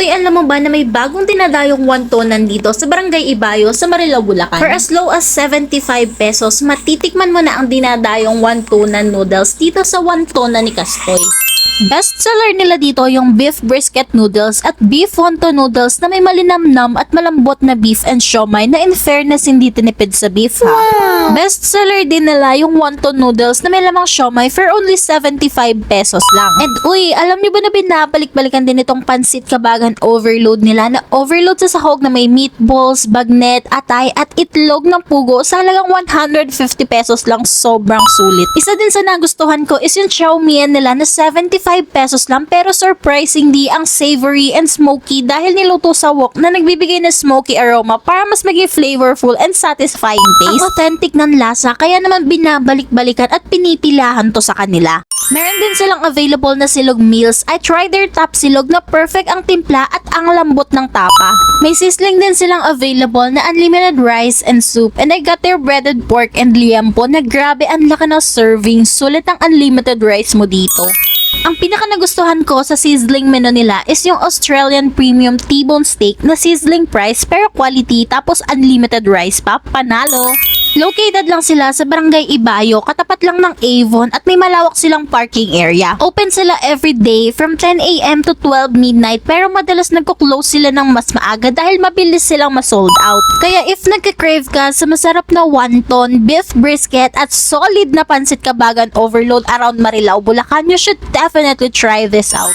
Uy, alam mo ba na may bagong dinadayong wonton nandito sa Barangay Ibayo sa Marilao, Bulacan? For as low as 75 pesos, matitikman mo na ang dinadayong wontonan noodles dito sa wontonan ni Kastoy. Best seller nila dito yung beef brisket noodles at beef wonton noodles na may malinamnam at malambot na beef and siomai na in fairness hindi tinipid sa beef ha. Wow. Best seller din nila yung wonton noodles na may lamang siomai for only 75 pesos lang. And uy, alam niyo ba na binabalik-balikan din itong pansit kabagan overload nila na overload sa sahog na may meatballs, bagnet, atay at itlog ng pugo sa halagang 150 pesos lang, sobrang sulit. Isa din sa nagustuhan ko is yung chow mein nila na 75 pesos lang pero surprisingly ang savory and smoky dahil niluto sa wok na nagbibigay ng smoky aroma para mas maging flavorful and satisfying taste. Ang authentic ng lasa kaya naman binabalik-balikan at pinipilahan to sa kanila. Meron din silang available na silog meals. I tried their top silog na perfect ang timpla at ang lambot ng tapa. May sizzling din silang available na unlimited rice and soup and I got their breaded pork and liempo na grabe ang laki ng serving. Sulit ang unlimited rice mo dito. Ang pinaka nagustuhan ko sa sizzling menu nila is yung Australian Premium T-bone steak na sizzling price pero quality tapos unlimited rice pa, panalo. Located lang sila sa Barangay Ibayo, katapat lang ng Avon at may malawak silang parking area. Open sila every day from 10 AM to 12 midnight pero madalas nagko-close sila ng mas maaga dahil mabilis silang ma-sold out. Kaya if nagka-crave ka sa masarap na wonton, beef brisket at solid na pansit kabagan overload around Marilao, Bulacan, you should definitely try this out.